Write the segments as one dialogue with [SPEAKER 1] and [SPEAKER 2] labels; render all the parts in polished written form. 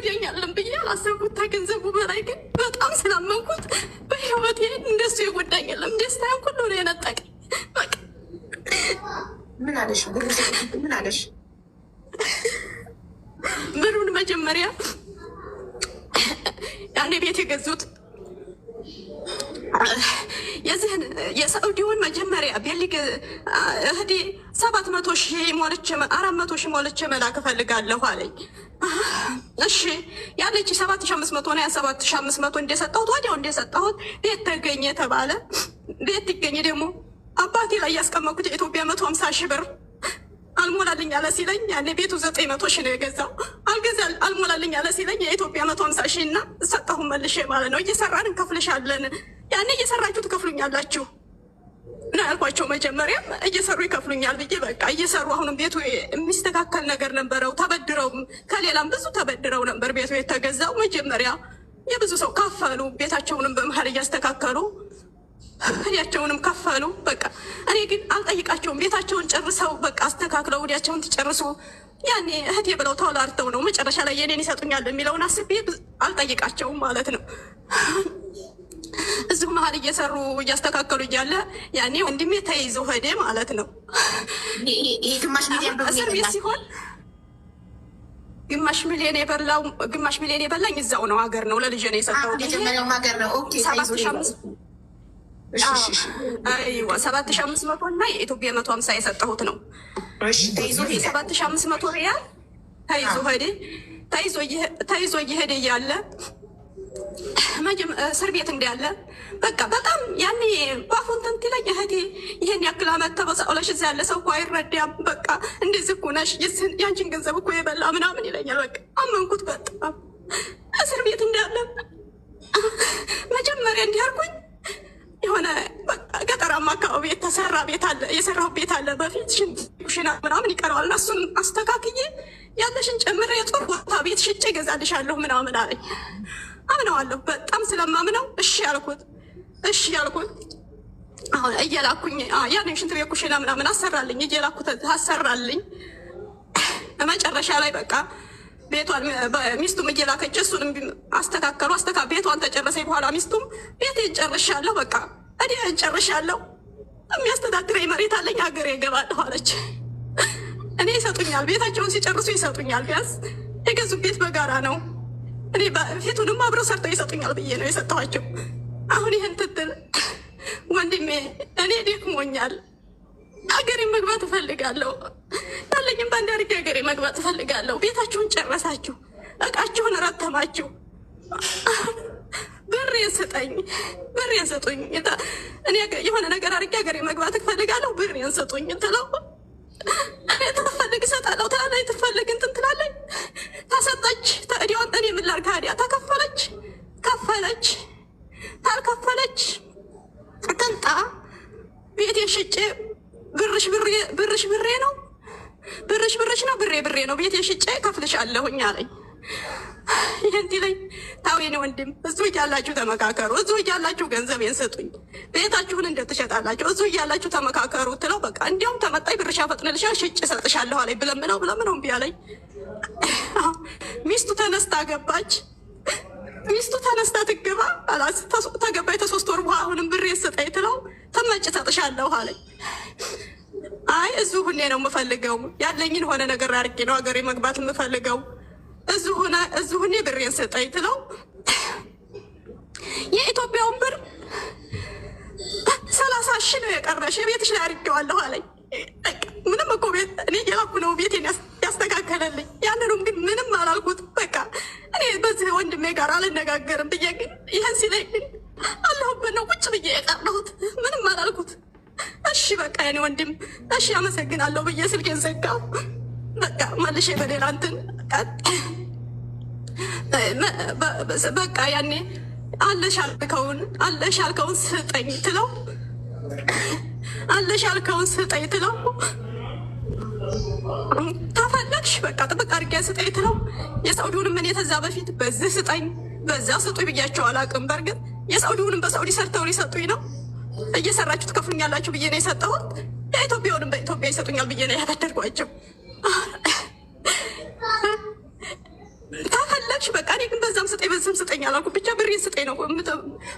[SPEAKER 1] ይጎዳኛልን ብዬ አላሰብኩት። ከገንዘቡ በላይ ግን በጣም ስላመንኩት በህይወቴ እንደሱ የጎዳኝ የለም። ደስታዬን ሁሉ ነው የነጠቀኝ። በቃ
[SPEAKER 2] ምን አለሽ? ምን አለሽ?
[SPEAKER 1] ብሩን መጀመሪያ ያኔ ቤት የገዙት የዚህን የሳዑዲውን መጀመሪያ ቤሊግ እህዴ 700,000 ሞልቼ 400,000 ሞልቼ መላክ እፈልጋለሁ አለኝ። እሺ ያለች 7,500 ነው። ያ 7,500 እንደሰጠሁት ወዲያው እንደሰጠሁት ቤት ተገኘ ተባለ። ቤት ይገኝ ደግሞ አባቴ ላይ ያስቀመጥኩት የኢትዮጵያ 150,000 ብር አልሞላልኝ አለ ሲለኝ ያኔ ቤቱ 900,000 ነው የገዛው። አልሞላልኝ አለ ሲለኝ የኢትዮጵያ 150,000 እና ሰጠሁ መልሼ ማለት ነው። እየሰራን እንከፍልሻለን፣ ያኔ እየሰራችሁ ትከፍሉኛላችሁ ነው ያልኳቸው። መጀመሪያም እየሰሩ ይከፍሉኛል ብዬ በቃ እየሰሩ አሁንም ቤቱ የሚስተካከል ነገር ነበረው። ተበድረው ከሌላም ብዙ ተበድረው ነበር ቤቱ የተገዛው። መጀመሪያ የብዙ ሰው ከፈሉ፣ ቤታቸውንም በመሀል እያስተካከሉ ወዲያቸውንም ከፈሉ። በቃ እኔ ግን አልጠይቃቸውም። ቤታቸውን ጨርሰው በቃ አስተካክለው ወዲያቸውን ትጨርሱ ያኔ እህቴ ብለው ተወላርተው ነው መጨረሻ ላይ የኔን ይሰጡኛል የሚለውን አስቤ አልጠይቃቸውም ማለት ነው። እዚሁ መሀል እየሰሩ እያስተካከሉ እያለ ያኔ ወንድሜ ተይዞ ሄደ ማለት ነው። እስር ቤት ሲሆን ግማሽ ሚሊዮን የበላኝ እዛው ነው ሀገር ነው። ለልጄ ነው የሰጠሁት። 7,500 እና የኢትዮጵያ 150 የሰጠሁት ነው። 7,500 ሪያል ተይዞ እየሄደ እያለ እስር ቤት እንዳለ በቃ በጣም ያኔ በአፉን ትንት ላይ እህቴ ይህን ያክል አመት ተበሳውለሽ እዚያ ያለ ሰው እኮ አይረዳም። በቃ እንደዚህ እኮ ነሽ፣ ያንቺን ገንዘብ እኮ የበላ ምናምን ይለኛል። በቃ አመንኩት በጣም እስር ቤት እንዳለ መጀመሪያ እንዲያርጉኝ የሆነ ገጠራማ አካባቢ የተሰራ ቤት አለ፣ የሰራው ቤት አለ። በፊት ሽና ምናምን ይቀረዋል እና እሱን አስተካክዬ ያለሽን ጨምሬ የጦር ቦታ ቤት ሽጬ እገዛልሻለሁ ምናምን አለኝ። አምነዋለሁ በጣም ስለማምነው እሺ ያልኩት። አሁን እየላኩኝ ያንን ሽንት ቤት ኩሽና ምናምን አሰራልኝ፣ እየላኩት አሰራልኝ። መጨረሻ ላይ በቃ ቤቷን ሚስቱም እየላከች እሱንም አስተካከሉ። ቤቷን ተጨረሰ በኋላ ሚስቱም ቤቴን ጨርሻለሁ፣ በቃ እኔን ጨርሻለሁ፣ የሚያስተዳድረኝ መሬት አለኝ፣ ሀገሬ እገባለሁ አለች። እኔ ይሰጡኛል፣ ቤታቸውን ሲጨርሱ ይሰጡኛል። ቢያንስ የገዙት ቤት በጋራ ነው። እኔ ፊቱንም አብረው ሰርተው ይሰጡኛል ብዬ ነው የሰጠኋቸው። አሁን ይህን ትትል ወንድሜ እኔ ደክሞኛል፣ ሀገሬ መግባት እፈልጋለሁ፣ ያለኝም በአንድ አድርጌ ሀገሬ መግባት እፈልጋለሁ። ቤታችሁን ጨረሳችሁ፣ እቃችሁን ረተማችሁ፣ ብሬን ስጡኝ። እኔ የሆነ ነገር አድርጌ ሀገሬ መግባት እፈልጋለሁ፣ ብሬን ስጡኝ ትለው ትፈልግ እሰጣለሁ ትላለች፣ ትፈልግ እንትን ትላለች። ታሰጠች ተእዲዋን እኔ ምን ላድርግ ታዲያ? ከፈለች ታልከፈለች ትንጣ ቤቴን ሽጬ ብርሽ ብሬ ነው፣ ብርሽ ነው፣ ብሬ ነው፣ ቤቴን ሽጬ ከፍልሻለሁኝ አለኝ። ይህን ላይ ታዌኔ ወንድም እዚሁ እያላችሁ ተመካከሩ፣ እዚሁ እያላችሁ ገንዘቤን ስጡኝ፣ ቤታችሁን እንደትሸጣላችሁ እዚሁ እያላችሁ ተመካከሩ ትለው በቃ እንዲያውም ተመጣኝ ብርሻ ፈጥንልሻ ሽጭ እሰጥሻለሁ አለኝ። ብለምነው እምቢ አለኝ። ሚስቱ ተነስታ ገባች። ሚስቱ ተነስታ ትግባ ተገባይ 3 ወር በኋላ አሁንም ብሬን ስጠኝ ትለው ተመጭ እሰጥሻለሁ አለኝ። አይ እዚሁ ሁኔ ነው የምፈልገው፣ ያለኝን ሆነ ነገር አድርጌ ነው ሀገሬ መግባት የምፈልገው፣ እዚሁ ሁኔ ብሬን ስጠኝ ትለው የኢትዮጵያውን ብር 30,000 ነው የቀረሽ የቤትሽ ላይ አድርጌዋለሁ አለኝ። ምንም እኮ ቤት እኔ እየላኩ ነው ቤቴን ያስተካከለልኝ። ያንኑም ግን ምንም አላልኩት። በቃ እኔ በዚህ ወንድሜ ጋር አልነጋገርም ብዬ ግን ይህን ሲለኝ ግን አለሁበት ነው ቁጭ ብዬ የቀረሁት። ምንም አላልኩት። እሺ በቃ የኔ ወንድም እሺ አመሰግናለሁ ብዬ ስልኬን ዘጋው። በቃ መልሼ በሌላ እንትን በቃ ያኔ አለሽ ያልከውን ስጠኝ ትለው ታፈለግሽ በቃ ጥብቅ አድርጌ ስጠኝ ትለው። የሳውዲውንም እኔ ተዛ በፊት በዚህ ስጠኝ በዛ ስጡኝ ብያቸው አላውቅም። በእርግጥ የሳውዲውንም በሳውዲ ሰርተው ሊሰጡኝ ነው፣ እየሰራችሁ ትከፍሉኛላችሁ ብዬ ነው የሰጠሁት። የኢትዮጵያውንም በኢትዮጵያ ይሰጡኛል ብዬ ነው ያላደርጓቸው። ታፈለግሽ ስጠኝ በዝም ስጠኝ አላልኩም። ብቻ ብሬን ስጠኝ ነው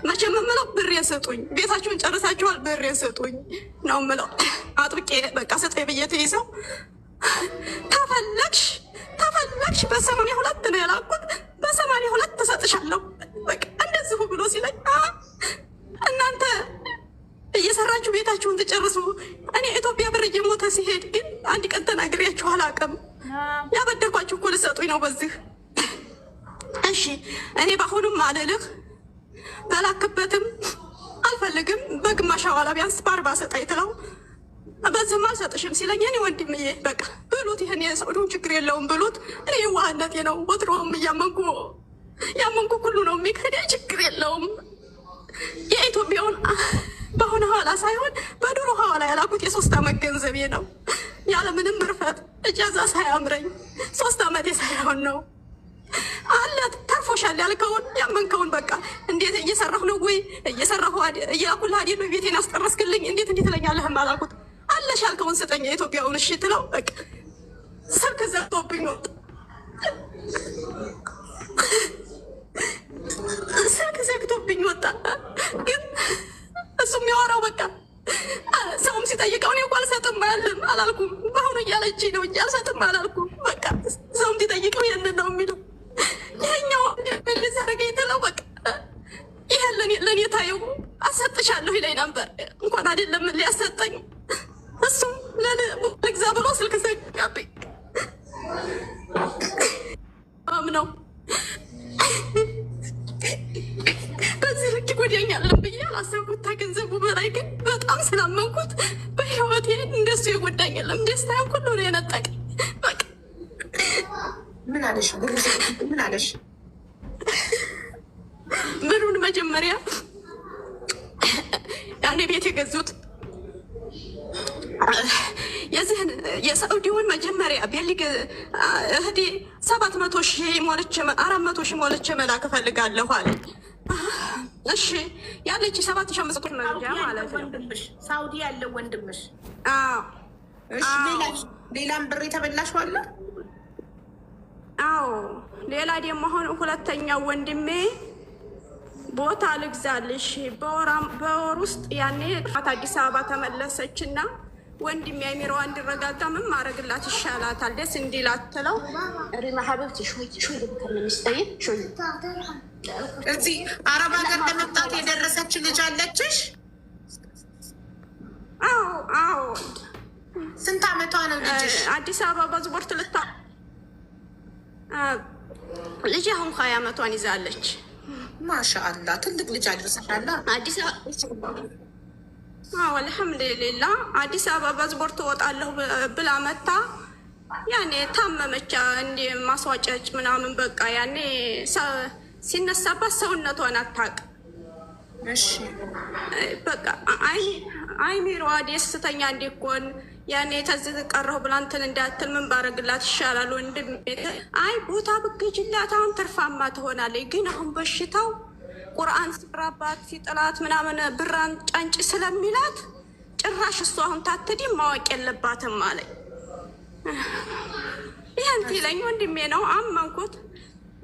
[SPEAKER 1] መቼም የምለው። ብሬን ስጡኝ፣ ቤታችሁን ጨርሳችኋል፣ ብሬን ስጡኝ ነው የምለው አጥብቄ። በቃ ስጠኝ ብዬ ትይዘው ተፈለግሽ በ82 ነው የላኩት። በ82 ተሰጥሻለሁ በቃ እንደዚሁ ብሎ ሲለኝ እናንተ እየሰራችሁ ቤታችሁን ትጨርሱ። እኔ ኢትዮጵያ ብር እየሞተ ሲሄድ ግን አንድ ቀን ተናግሬያችሁ አላውቅም። ያበደርኳችሁ እኮ ልሰጡኝ ነው በዚህ። እሺ እኔ በአሁኑም አልልህ በላክበትም አልፈልግም። በግማሽ አዋላ ቢያንስ በ40 ሰጠኝ ትለው በዚህም አልሰጥሽም ሲለኝ እኔ ወንድምዬ በቃ ብሉት፣ ይህን የሰውዱን ችግር የለውም ብሉት። እኔ ዋህነቴ ነው ወትሮም ያመንኩ ሁሉ ነው የሚከዳ ችግር የለውም። የኢትዮጵያውን በአሁኑ ሐዋላ ሳይሆን በድሮ ሐዋላ ያላኩት የ3 ዓመት ገንዘቤ ነው። ያለምንም እርፈት እጃዛ ሳያምረኝ 3 ዓመት ሳይሆን ነው አለ ተርፎሻል ያልከውን ያመንከውን በቃ እንዴት እየሰራሁ ነው ወይ እየሰራሁ እያኩል ሀዲ ነው ቤቴን አስጠረስክልኝ እንዴት ትለኛለህም አላኩት። አለሽ ያልከውን ስጠኝ የኢትዮጵያውን እሺ ትለው በቃ ስልክ ዘግቶብኝ ወጣ። ስልክ ዘግቶብኝ ወጣ። ግን እሱ የሚያወራው በቃ ሰውም ሲጠይቀው እኔ እኮ አልሰጥም አላልኩም። በአሁኑ እያለች ነው እንጂ አልሰጥም አላልኩም። በቃ ሰውም ሲጠይቀው ይህንን ነው የሚለው። ይሄኛው ሊዘረገኝ ትለው በቃ ይህን ለእኔ ታየው አሰጥሻለሁ ይለኝ ነበር። እንኳን አይደለም ሊያሰጠኝ እሱም ለግዛ ብሎ ስልክ ዘጋብኝ። ነው በዚህ ልክ ጎዳኛለን ብዬ አላሰብኩት። ከገንዘቡ በላይ ግን በጣም ስላመንኩት በህይወቴ እንደሱ የጎዳኝ የለም። ደስታዬን ሁሉ ነው የነጠቀኝ። በቃ
[SPEAKER 2] ምን አለሽ? ምን አለሽ?
[SPEAKER 1] ብሩን መጀመሪያ ያኔ ቤት የገዙት የዚህን የሳዑዲውን መጀመሪያ ቢልግ እህቴ 700,000 ሞልቼ 400,000 ሞልቼ መላክ እፈልጋለሁ አለኝ። እሺ ያለች 7,500 መረጃ ማለት ነው።
[SPEAKER 2] ሳውዲ ያለው ወንድምሽ?
[SPEAKER 1] እሺ
[SPEAKER 2] ሌላም ብር የተበላሽ አለ?
[SPEAKER 1] አዎ ሌላ ደግሞ አሁን ሁለተኛው ወንድሜ ቦታ ልግዛልሽ በወር ውስጥ ያኔ አዲስ አበባ ተመለሰችና ወንድሜ አይሚሮዋ እንዲረጋጋ ምን ማድረግላት ይሻላታል ደስ እንዲላት ትለው ሪማ ሀበብቲ ሾይ ልብከምንስጠይቅ ሾይ
[SPEAKER 2] እዚህ አረብ ሀገር ለመምጣት የደረሰች ልጅ አለችሽ?
[SPEAKER 1] አዎ
[SPEAKER 2] ስንት አመቷ ነው ልጅሽ?
[SPEAKER 1] አዲስ አበባ በዝቦርት ልጅ አሁን 20 አመቷን ይዛለች።
[SPEAKER 2] ማሻአላ ትልቅ ልጅ አድርሰሻላ።
[SPEAKER 1] አዲስ አልሐምዱሊላ አዲስ አበባ በዝቦርት እወጣለሁ ብላ መታ ያኔ ታመመቻ እንዲ ማስዋጨጭ ምናምን በቃ ያኔ ሲነሳባት ሰውነቷን አታውቅ።
[SPEAKER 2] እሺ
[SPEAKER 1] በቃ አይሚሮዋ ደስተኛ እንዲኮን ያኔ ተዝህ ቀረሁ ብላ እንትን እንዳትል ምን ባረግላት ይሻላል ወንድም? አይ ቦታ ብትገዥላት አሁን ትርፋማ ትሆናለች። ግን አሁን በሽታው ቁርአን ሲራባት ሲጥላት ምናምን ብራን ጫንጭ ስለሚላት ጭራሽ እሱ አሁን ታትዲም ማወቅ የለባትም አለኝ። ይህን ትለኝ ወንድሜ ነው አመንኩት።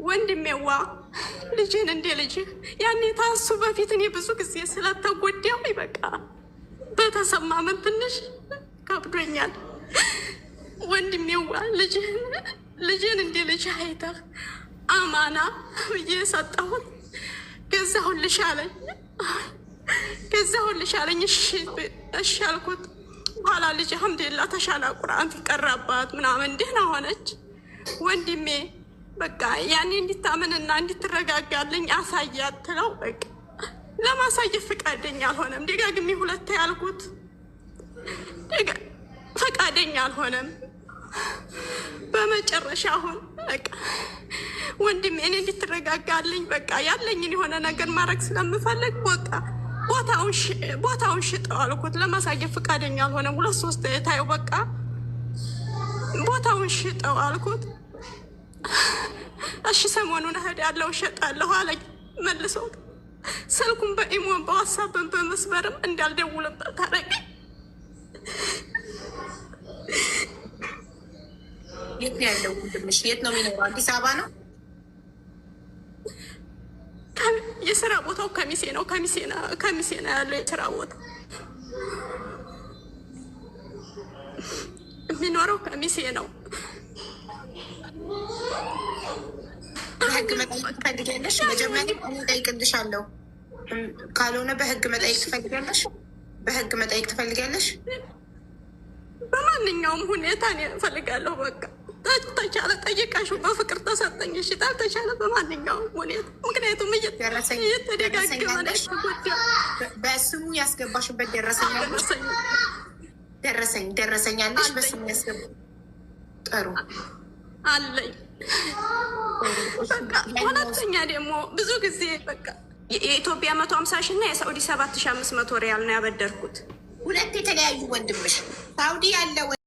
[SPEAKER 1] ወንድሜዋ ልጅን እንዴ ልጅህ ያኔ ታሱ በፊት እኔ ብዙ ጊዜ ስለተጎዳው በቃ በተሰማምን ትንሽ ከብዶኛል። ወንድሜዋ ልጅን እንዴ ልጅ አይተህ አማና ብዬ ሰጠሁት። ገዛሁልሽ አለኝ። እሺ አልኩት። ኋላ ልጅ አልሐምዱሊላህ ተሻላ ቁርአን ትቀራባት ምናምን ደህና ሆነች። ወንድሜ በቃ ያኔ እንዲታመንና እንድትረጋጋልኝ አሳያት ትለው በቃ ለማሳየት ፈቃደኛ አልሆነም። ደጋግሜ 2 ያልኩት ፈቃደኛ አልሆነም። በመጨረሻ አሁን በቃ ወንድሜ እኔ እንድትረጋጋልኝ በቃ ያለኝን የሆነ ነገር ማድረግ ስለምፈልግ በቃ ቦታውን ሽጠው አልኩት። ለማሳየት ፈቃደኛ አልሆነም። 2-3 ታየው በቃ ቦታውን ሽጠው አልኩት። እሺ ሰሞኑን እሄዳለሁ እሸጣለሁ አለኝ። መልሶ ስልኩን በኢሞን በዋትሳፕን በመስመርም እንዳልደውልበት አደረገኝ።
[SPEAKER 2] የት ነው ያለው ወንድምሽ? የት ነው የሚኖረው? አዲስ አበባ ነው?
[SPEAKER 1] የስራ ቦታው ከሚሴ ነው። ከሚሴ ነው ያለው የስራ ቦታ። የሚኖረው ከሚሴ ነው።
[SPEAKER 2] በህግ መጠየቅ ትፈልጊያለሽ? መጀመሪያ እጠይቅልሻለሁ። ካልሆነ በህግ መጠየቅ ትፈልጊያለሽ? በህግ መጠየቅ ትፈልጊያለሽ?
[SPEAKER 1] በማንኛውም ሁኔታ እኔ እፈልጋለሁ። በቃ ተቻለ ጠይቃሹ በፍቅር ተሰጠኝ። እሺ ታልተቻለ በማንኛውም ሁኔታ ምክንያቱም እየተደጋገመ
[SPEAKER 2] በስሙ ያስገባሽበት ደረሰኛለሽ? በስሙ ያስገባ ጥሩ
[SPEAKER 1] አለኝ። በቃ ሁለተኛ ደግሞ ብዙ ጊዜ በቃ የኢትዮጵያ 150 ሺህ እና የሳዑዲ 7500 ሪያል ነው ያበደርኩት።
[SPEAKER 2] ሁለት የተለያዩ ወንድምሽ ሳውዲ ያለ